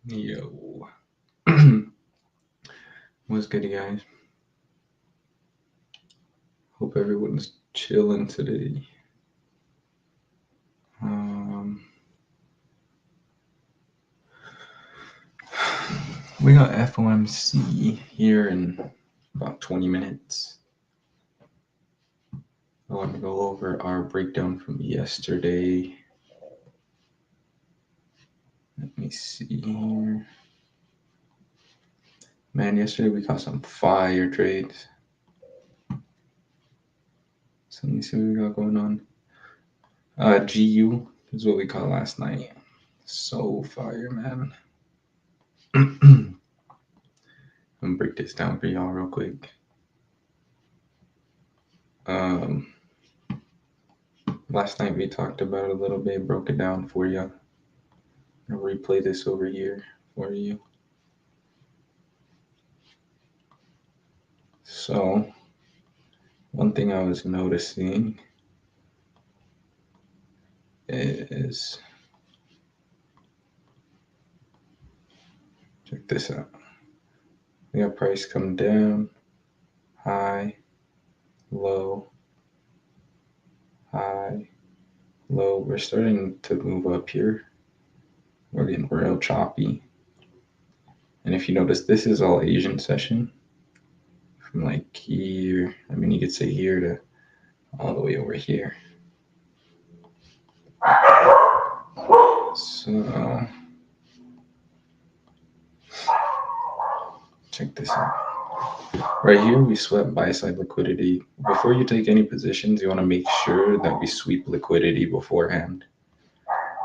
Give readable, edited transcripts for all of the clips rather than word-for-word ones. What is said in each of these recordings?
Yo. What's good, guys? Hope everyone's chilling today. We got FOMC here in about 20 minutes. I want to go over our breakdown from yesterday. Let me see here. Man, yesterday we got some fire trades. So let me see what we got going on. GU is what we caught last night. So fire, man. I'm gonna break this down for y'all real quick. Last night we talked about it a little bit, broke it down for you. I'll replay this over here for you. So, one thing I was noticing is, check this out. We got price come down, high, low, high, low. We're starting to move up here. We're getting real choppy. And if you notice, this is all Asian session. From like here, I mean, you could say here to all the way over here. So, check this out. Right here, we swept buy-side liquidity. Before you take any positions, you want to make sure that we sweep liquidity beforehand.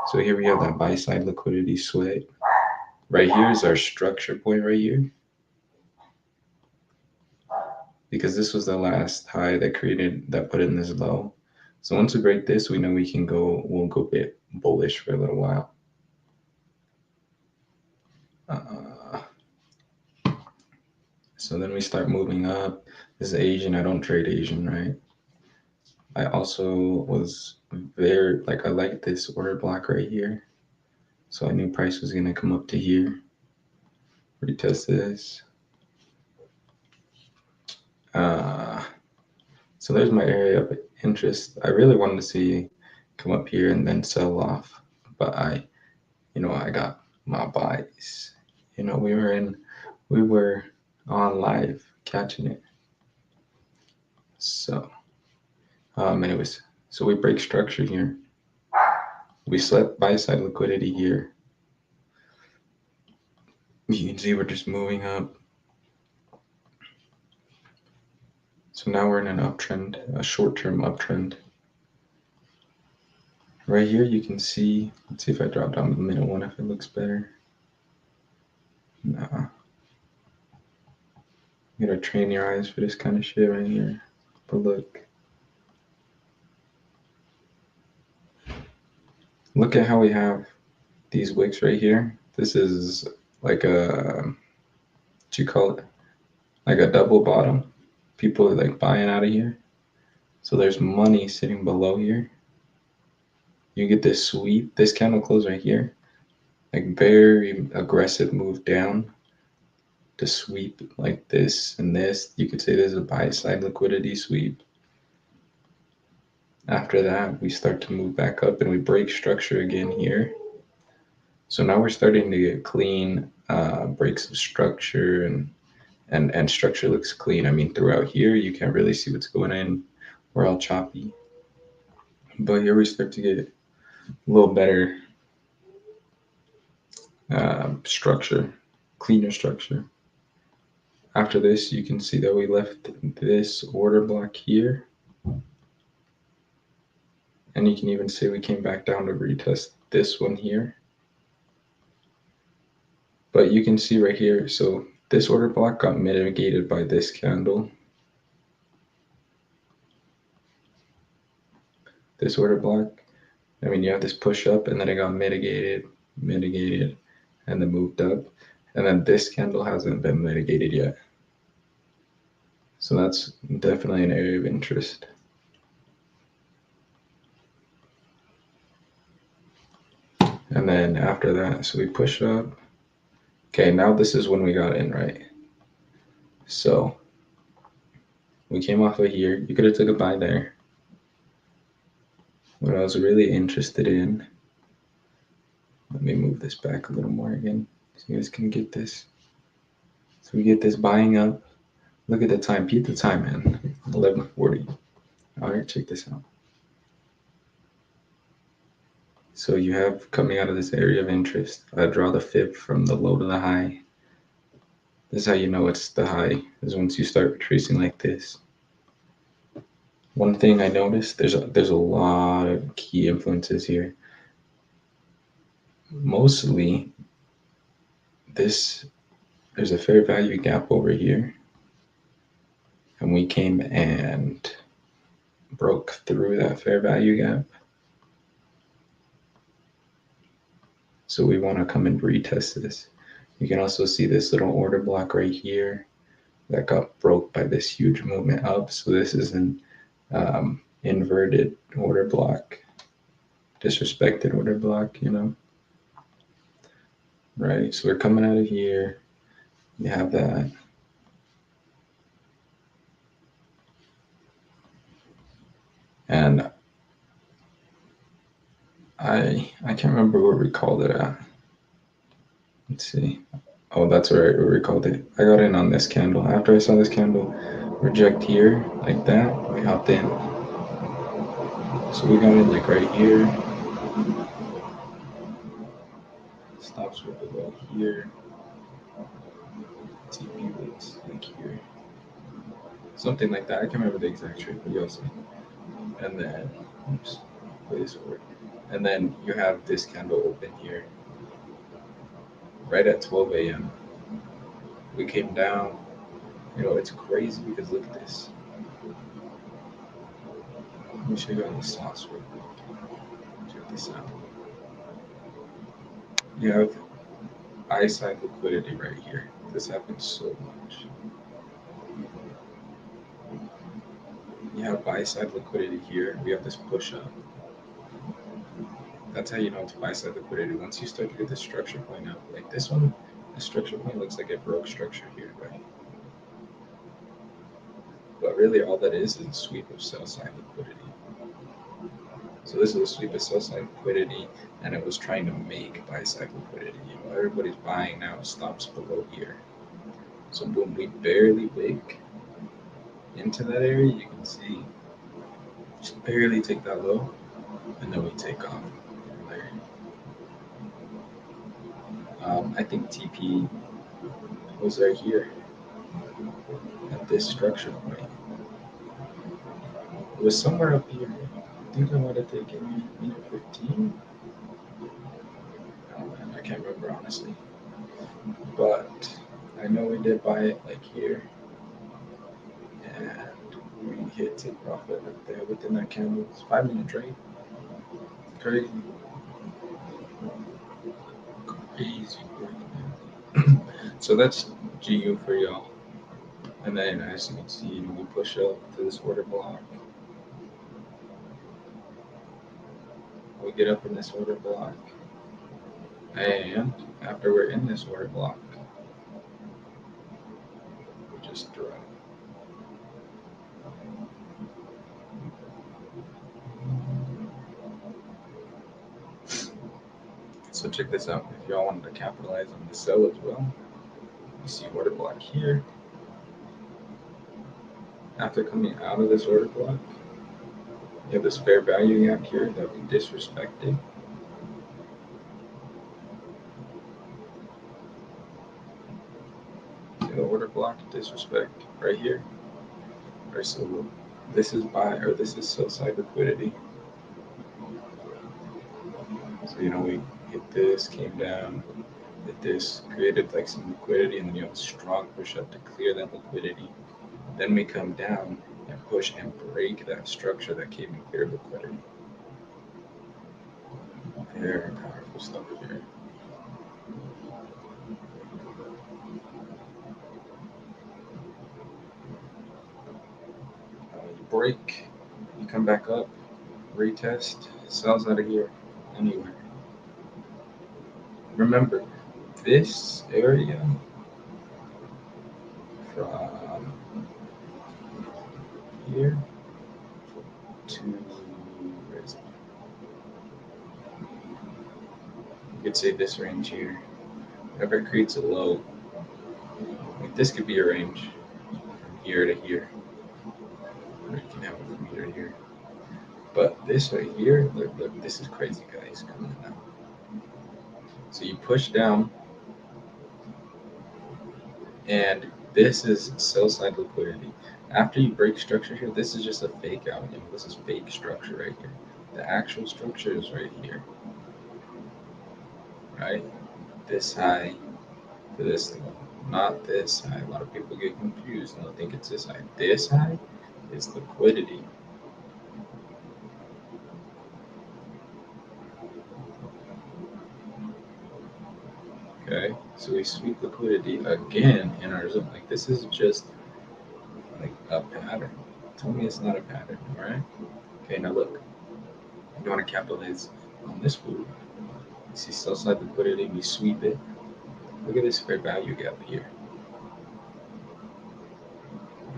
So here we have that buy-side liquidity sweep. Right here is our structure point right here. Because this was the last high that put in this low. So once we break this, we know we'll go a bit bullish for a little while. So then we start moving up. This is Asian. I don't trade Asian, right? I also was I like this order block right here. So I knew price was going to come up to here. Retest this. So there's my area of interest. I really wanted to see come up here and then sell off. But I got my buys. We were on live catching it. So, anyways, so we break structure here. We slept buy-side liquidity here. You can see we're just moving up. So now we're in an uptrend, a short-term uptrend. Right here, you can see, let's see if I drop down to the minute one, if it looks better. Nah. You gotta train your eyes for this kind of shit right here. But look at how we have these wicks right here. This is like what you call it? Like a double bottom. People are like buying out of here. So there's money sitting below here. You get this sweep, this candle close right here. Like very aggressive move down to sweep like this and this. You could say this is a buy side liquidity sweep. After that, we start to move back up and we break structure again here. So now we're starting to get clean breaks of structure and structure looks clean. I mean, throughout here, you can't really see what's going in. We're all choppy. But here we start to get a little better structure, cleaner structure. After this, you can see that we left this order block here. And you can even see we came back down to retest this one here. But you can see right here, so this order block got mitigated by this candle. This order block, I mean, you have this push up and then it got mitigated, and then moved up. And then this candle hasn't been mitigated yet. So that's definitely an area of interest. And then after that, so we push up, Okay, now this is when we got in, right? So we came off of here. You could have took a buy there. What I was really interested in, let me move this back a little more again so you guys can get this. So we get this buying up. Look at the time. Peep the time, man. 11:40. All right, check this out. So you have coming out of this area of interest. I draw the fib from the low to the high. This is how you know it's the high, is once you start retracing like this. One thing I noticed, there's a lot of key influences here. Mostly, there's a fair value gap over here, and we came and broke through that fair value gap. So we want to come and retest this. You can also see this little order block right here that got broke by this huge movement up. So this is an inverted order block, disrespected order block, you know. Right, so we're coming out of here. You have that. And I can't remember where we called it at. Let's see. Oh, that's right, where we called it. I got in on this candle. After I saw this candle reject here, like that, we hopped in. So we got in like right here. Stops were below here. TP was like here. Something like that. I can't remember the exact trade, but you'll see. And then, oops, play this forward. And then you have this candle open here, right at 12 a.m. We came down. You know, it's crazy because look at this. Let me show you on the sauce real quick. Check this out. You have buy side liquidity right here. This happens so much. You have buy side liquidity here. We have this push up. That's how you know it's buy side liquidity. Once you start to get the structure point up, like this one, the structure point looks like it broke structure here, right? But really all that is a sweep of sell side liquidity. So this is a sweep of sell side liquidity, and it was trying to make buy side liquidity. You know, everybody's buying now, stops below here. So boom, we barely wick into that area. You can see just barely take that low, and then we take off from there. I think TP was right here at this structure point. It was somewhere up here. I think I might have taken minute 15. Oh man, I can't remember honestly. But I know we did buy it like here. And we hit take profit right there within that candle. It's 5-minute trade. Crazy. Crazy. So that's GU for y'all. And then as you can see, we push up to this order block. We get up in this order block. And after we're in this order block, we just drop. So check this out. If y'all wanted to capitalize on the sell as well, you see order block here. After coming out of this order block, you have this fair value gap here that we disrespected. See the order block disrespect right here. All right, so this is buy or this is sell side liquidity. So you know we hit this, came down, hit this, created like some liquidity, and then you have a strong push up to clear that liquidity. Then we come down and push and break that structure that came and cleared liquidity. Very powerful stuff here. You break, you come back up, retest, sells out of here, anywhere. Remember, this area from here to, where is it? You could say this range here. Whenever it creates a low, like this could be a range from here to here. Or you can have it from here to here. But this right here, look, this is crazy, guys. Come on now. So you push down, and this is sell side liquidity. After you break structure here, this is just a fake out. You know, this is fake structure right here. The actual structure is right here, right? This high to this low, not this high. A lot of people get confused and they'll think it's this high. This high is liquidity. Okay, so we sweep liquidity again in our zone. Like this is just like a pattern. Tell me it's not a pattern, all right? Okay, now look. You want to capitalize on this move. You see sell side liquidity, we sweep it. Look at this fair value gap here.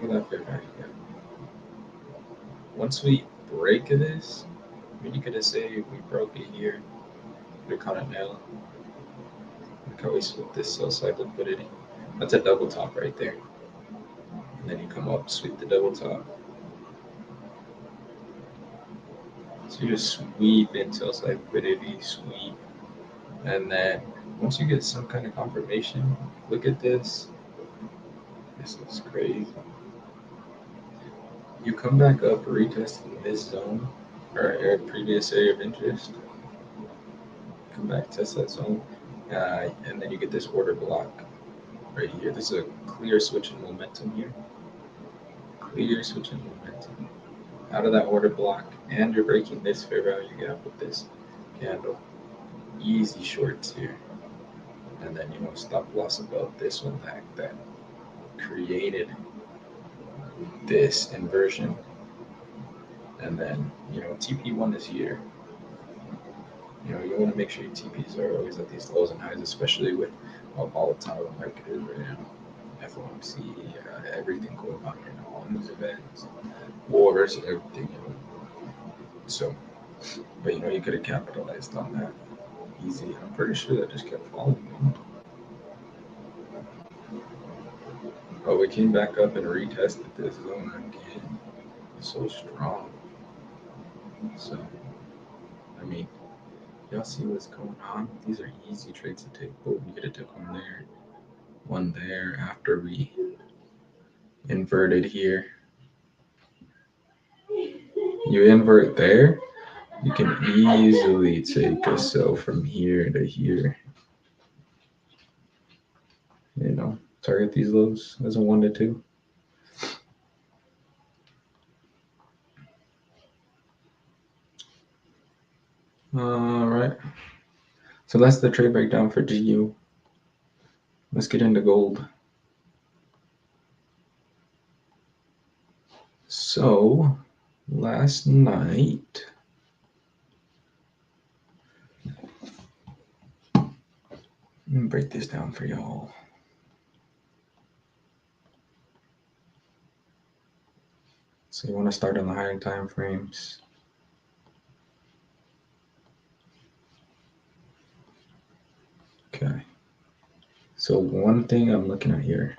Look at that fair value gap. Once we break this, I mean, you could have said we broke it here. We caught it now. Look how we sweep this sell side liquidity. That's a double top right there. And then you come up, sweep the double top. So you just sweep in sell side liquidity, sweep. And then once you get some kind of confirmation, look at this. This looks crazy. You come back up, retesting this zone or previous area of interest. Come back, test that zone, and then you get this order block right here. This is a clear switch in momentum here. Clear switch in momentum. Out of that order block, and you're breaking this fair value gap with this candle. Easy shorts here. And then stop loss above this one that created this inversion. And then TP1 is here. You want to make sure your TPs are always at these lows and highs, especially with how volatile the market is right now. FOMC, everything going on right now, all news events, wars, everything. So, but you could have capitalized on that easy. I'm pretty sure that just kept falling. But we came back up and retested this zone again. So strong. So, I mean, y'all see what's going on? These are easy trades to take. Boom, you could have took one there after we inverted here. You invert there, you can easily take a sell from here to here. Target these lows as a 1 to 2. All right. So that's the trade breakdown for GU. Let's get into gold. So last night, let me break this down for y'all. So you want to start on the higher time frames. Okay. So one thing I'm looking at here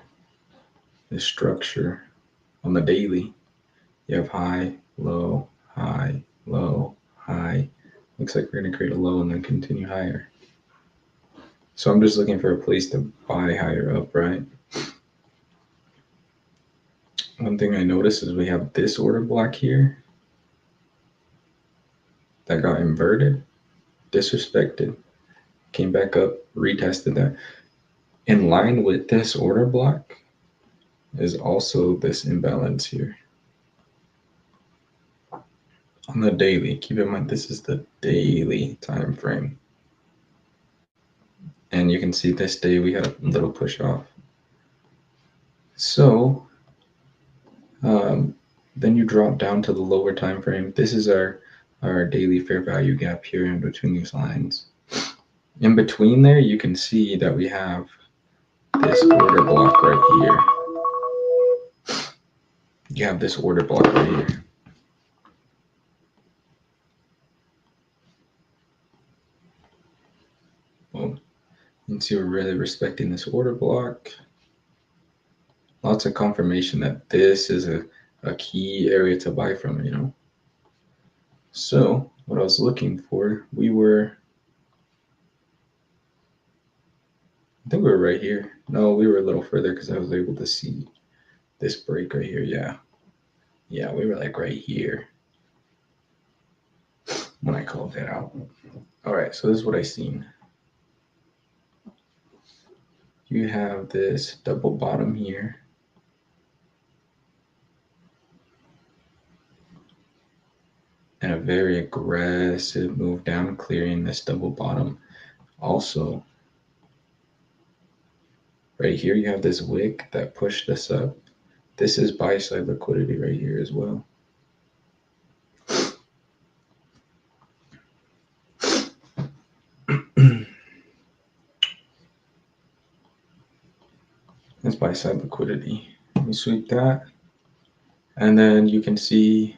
is structure. On the daily, you have high, low, high, low, high. Looks like we're going to create a low and then continue higher. So I'm just looking for a place to buy higher up, right? One thing I noticed is we have this order block here that got inverted, disrespected, came back up, retested that. In line with this order block is also this imbalance here. On the daily, keep in mind this is the daily time frame. And you can see this day we had a little push off. So then you drop down to the lower time frame. This is our daily fair value gap here in between these lines. In between there, you can see that we have this order block right here. You have this order block right here. Well, you can see we're really respecting this order block. Lots of confirmation that this is a key area to buy from, you know. So what I was looking for, I think we were right here. No, we were a little further because I was able to see this break right here. Yeah, we were like right here when I called that out. All right, so this is what I seen. You have this double bottom here. And a very aggressive move down, clearing this double bottom. Also, right here, you have this wick that pushed us up. This is buy side liquidity right here as well. That's buy side liquidity. Let me sweep that. And then you can see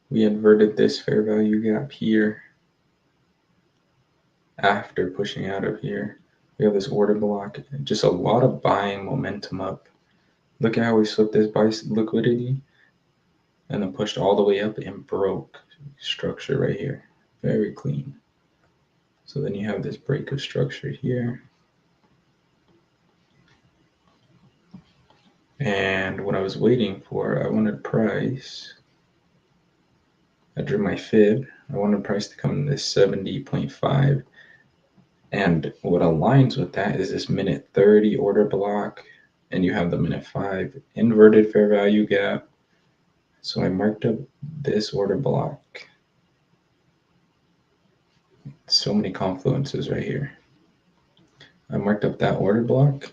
we inverted this fair value gap here after pushing out of here. We have this order block, just a lot of buying momentum up. Look at how we swept this buy liquidity and then pushed all the way up and broke structure right here. Very clean. So then you have this break of structure here. And what I was waiting for, I wanted price. I drew my fib. I wanted price to come in this 70.5. And what aligns with that is this minute 30 order block. And you have the minute 5 inverted fair value gap. So I marked up this order block. So many confluences right here. I marked up that order block.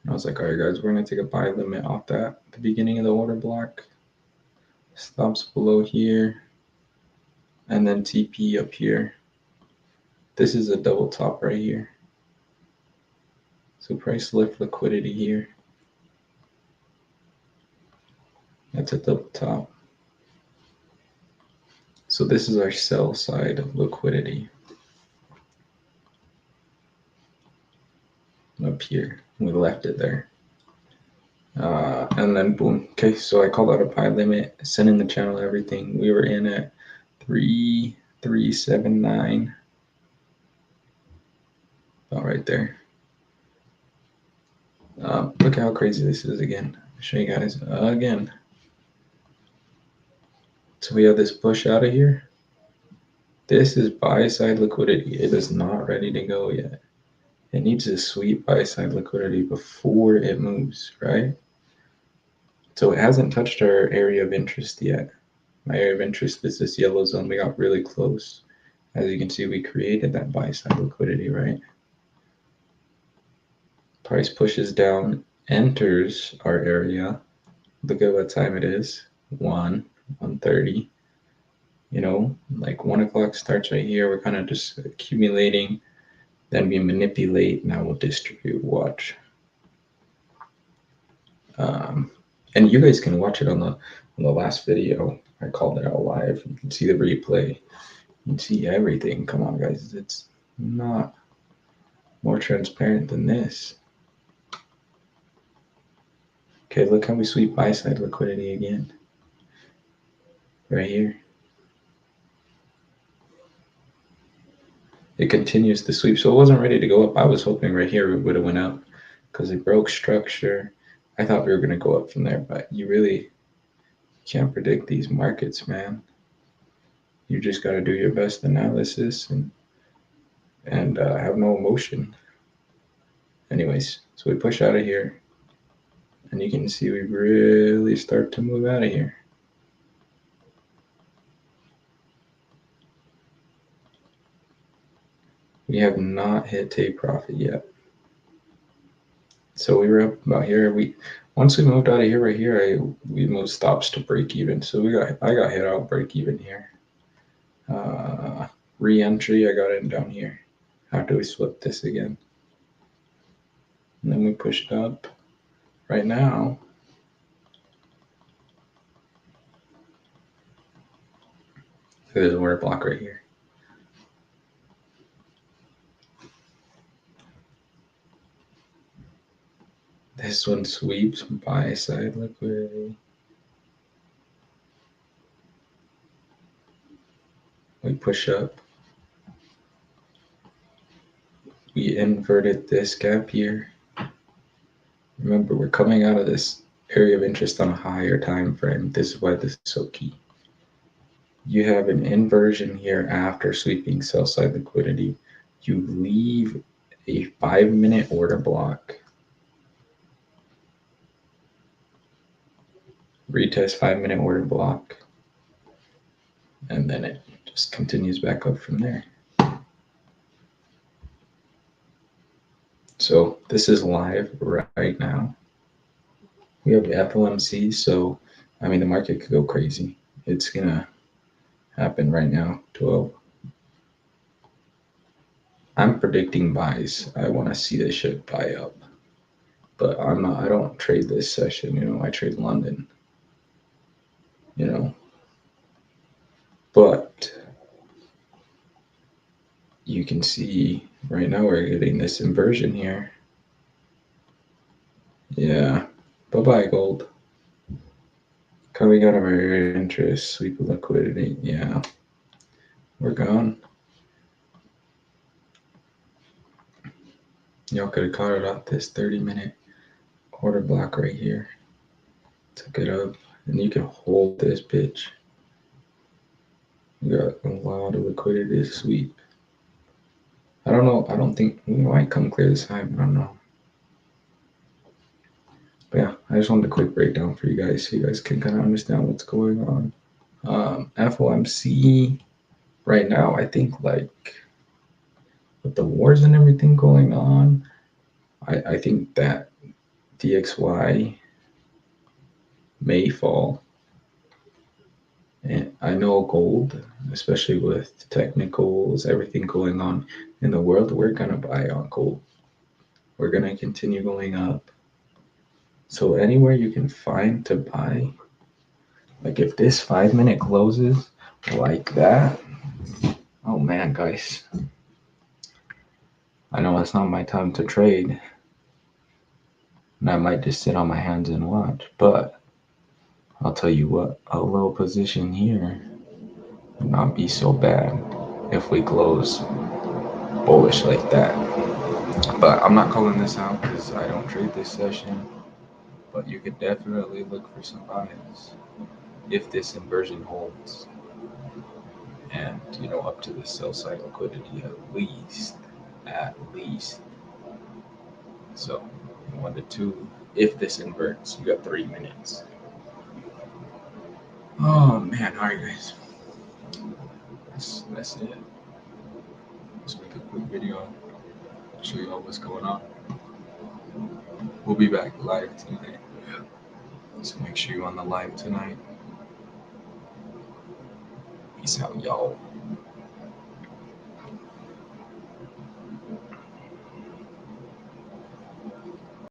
I was like, all right, guys, we're going to take a buy limit off that at the beginning of the order block. Stops below here. And then TP up here. This is a double top right here. So price lift liquidity here. That's a double top. So this is our sell side of liquidity. Up here. We left it there. And then boom. Okay, so I called out a buy limit, sent in the channel everything. We were in at 3,379. About right there. Look at how crazy this is again. I'll show you guys again. So we have this push out of here. This is buy side liquidity. It is not ready to go yet. It needs to sweep buy side liquidity before it moves, right? So it hasn't touched our area of interest yet. My area of interest is this yellow zone. We got really close. As you can see, we created that buy side liquidity, right? Price pushes down, enters our area. Look at what time it is. 1:30. You know, like 1 o'clock starts right here. We're kind of just accumulating. Then we manipulate. Now we'll distribute. Watch. And you guys can watch it on the last video. I called it out live. You can see the replay. You can see everything. Come on, guys. It's not more transparent than this. Okay, look how we sweep buy side liquidity again. Right here. It continues to sweep. So it wasn't ready to go up. I was hoping right here it would have went up because it broke structure. I thought we were going to go up from there, but you really can't predict these markets, man. You just got to do your best analysis and have no emotion. Anyways, so we push out of here, and you can see we really start to move out of here. We have not hit take profit yet. So we were up about here. Once we moved out of here, right here, we moved stops to break even. So I got hit out break even here. Re-entry, I got in down here. after we swept this again. And then we pushed up. Right now, there's a order block right here. This one sweeps buy side liquidity. We push up. We inverted this gap here. Remember, we're coming out of this area of interest on a higher time frame. This is why this is so key. You have an inversion here after sweeping sell side liquidity. You leave a 5-minute order block. Retest 5-minute order block. And then it just continues back up from there. So this is live right now. We have FOMC, so I mean the market could go crazy. It's gonna happen right now. 12. I'm predicting buys. I want to see this shit buy up, but I'm not. I don't trade this session. You know, I trade London. You know, but you can see right now we're getting this inversion here. Yeah, bye-bye gold. Coming out of our area of interest, sweep of liquidity. Yeah, we're gone. Y'all could have caught it off this 30-minute order block right here. Took it up, and you can hold this bitch. You got a lot of liquidity to sweep. I don't know. I don't think we might come clear this high, but I don't know. But yeah, I just wanted a quick breakdown for you guys so you guys can kind of understand what's going on. FOMC right now, I think like with the wars and everything going on, I think that DXY may fall. And I know gold, especially with technicals, everything going on in the world, we're going to buy on gold. We're going to continue going up. So anywhere you can find to buy, like if this 5-minute closes like that, oh man, guys. I know it's not my time to trade. And I might just sit on my hands and watch, but I'll tell you what, a low position here would not be so bad if we close bullish like that. But I'm not calling this out because I don't trade this session, but you could definitely look for some buys if this inversion holds. And, you know, up to the sell side liquidity at least. So 1 to 2, if this inverts, you got 3 minutes. Oh man, all right guys, that's it. Let's make a quick video, show you all what's going on. We'll be back live tonight, so make sure you're on the live tonight. Peace out, y'all.